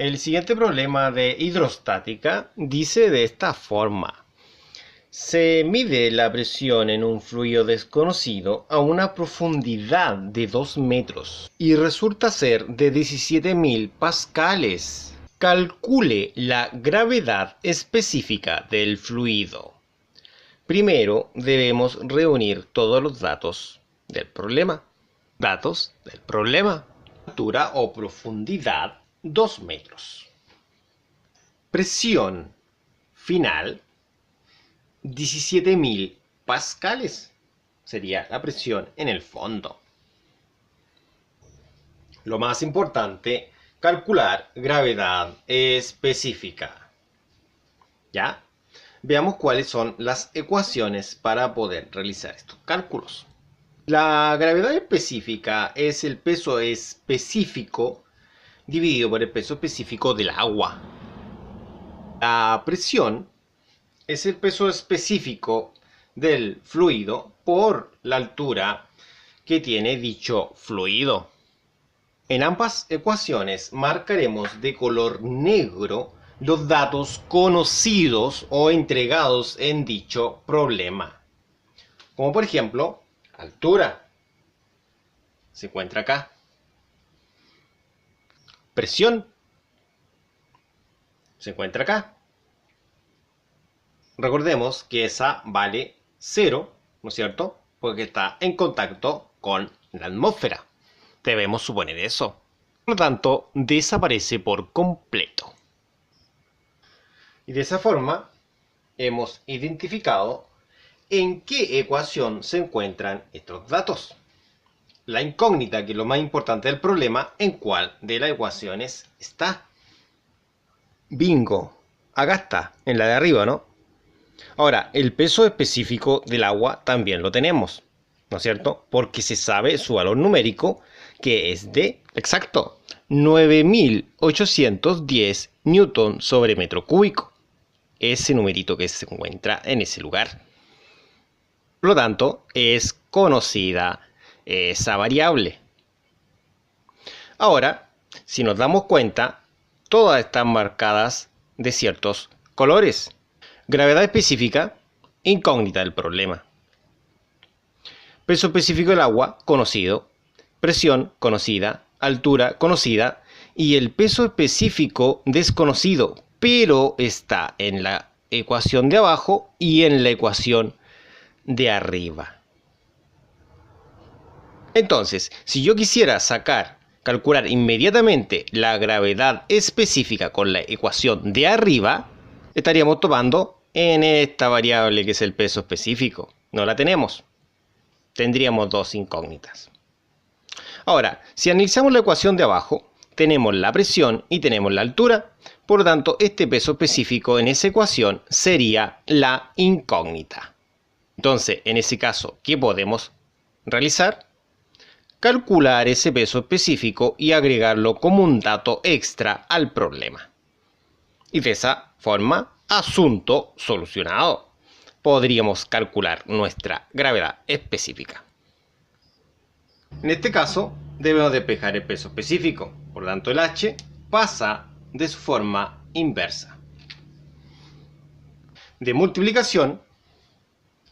El siguiente problema de hidrostática dice de esta forma. Se mide la presión en un fluido desconocido a una profundidad de 2 metros y resulta ser de 17.000 pascales. Calcule la gravedad específica del fluido. Primero debemos reunir todos los datos del problema. Datos del problema. Altura o profundidad 2 metros. Presión final 17.000 pascales. Sería la presión en el fondo. Lo más importante, calcular gravedad específica. ¿Ya? Veamos cuáles son las ecuaciones para poder realizar estos cálculos. La gravedad específica es el peso específico dividido por el peso específico del agua. La presión es el peso específico del fluido por la altura que tiene dicho fluido. En ambas ecuaciones marcaremos de color negro los datos conocidos o entregados en dicho problema. Como por ejemplo, altura. Se encuentra acá. Presión. Se encuentra acá. Recordemos que esa vale 0, ¿no es cierto? Porque está en contacto con la atmósfera. Debemos suponer eso. Por lo tanto, desaparece por completo. Y de esa forma, hemos identificado en qué ecuación se encuentran estos datos. La incógnita, que es lo más importante del problema, en cuál de las ecuaciones está. Bingo. Acá está, en la de arriba, ¿no? Ahora, el peso específico del agua también lo tenemos, ¿no es cierto? Porque se sabe su valor numérico, que es de, exacto, 9.810 newton sobre metro cúbico. Ese numerito que se encuentra en ese lugar. Por lo tanto, es conocida esa variable. Ahora, si nos damos cuenta, todas están marcadas de ciertos colores. Gravedad específica, incógnita del problema. Peso específico del agua, conocido. Presión, conocida. Altura, conocida. Y el peso específico, desconocido, pero está en la ecuación de abajo y en la ecuación de arriba. Entonces, si yo quisiera calcular inmediatamente la gravedad específica con la ecuación de arriba, estaríamos tomando en esta variable que es el peso específico. No la tenemos. Tendríamos dos incógnitas. Ahora, si analizamos la ecuación de abajo, tenemos la presión y tenemos la altura. Por lo tanto, este peso específico en esa ecuación sería la incógnita. Entonces, en ese caso, ¿qué podemos realizar? Calcular ese peso específico y agregarlo como un dato extra al problema. Y de esa forma, asunto solucionado. Podríamos calcular nuestra gravedad específica. En este caso, debemos despejar el peso específico. Por lo tanto, el H pasa de su forma inversa. De multiplicación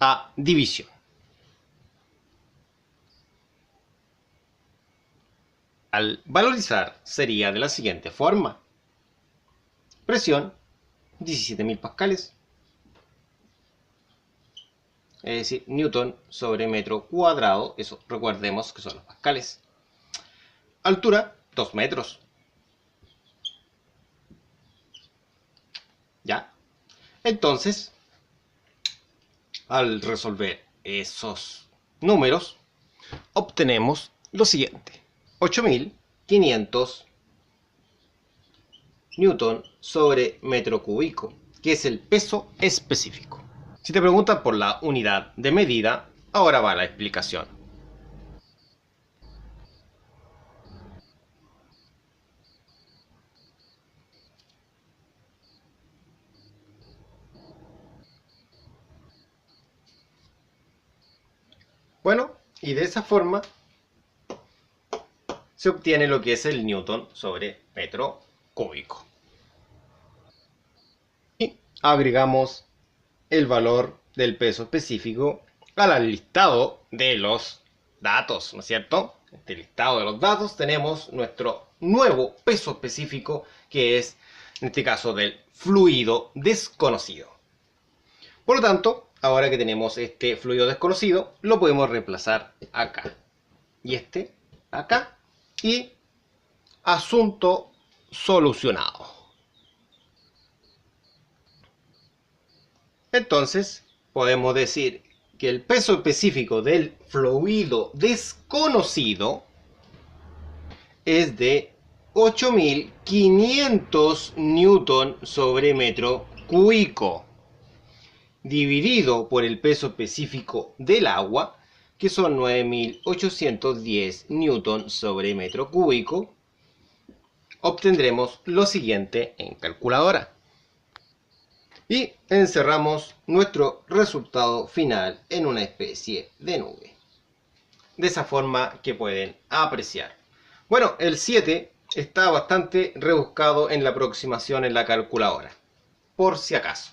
a división. Al valorizar sería de la siguiente forma. Presión 17.000 pascales. Es decir, newton sobre metro cuadrado. Eso recordemos que son los pascales. Altura 2 metros. ¿Ya? Entonces, al resolver esos números, obtenemos lo siguiente. 8.500 newton sobre metro cúbico, que es el peso específico. Si te preguntan por la unidad de medida, ahora va la explicación. Bueno, y de esa forma se obtiene lo que es el newton sobre metro cúbico. Y agregamos el valor del peso específico al listado de los datos, ¿no es cierto? En este listado de los datos tenemos nuestro nuevo peso específico, que es, en este caso, del fluido desconocido. Por lo tanto, ahora que tenemos este fluido desconocido, lo podemos reemplazar acá. Y este acá. Y asunto solucionado. Entonces, podemos decir que el peso específico del fluido desconocido es de 8500 newton sobre metro cúbico, dividido por el peso específico del agua, que son 9810 newton sobre metro cúbico. Obtendremos lo siguiente en calculadora. Y encerramos nuestro resultado final en una especie de nube. De esa forma que pueden apreciar. Bueno, el 7 está bastante rebuscado en la aproximación en la calculadora. Por si acaso.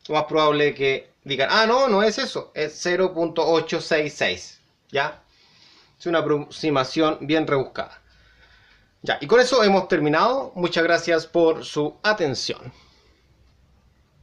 Lo más probable es que digan, ah, no, no es eso, es 0.866. ¿Ya? Es una aproximación bien rebuscada. Ya, y con eso hemos terminado. Muchas gracias por su atención.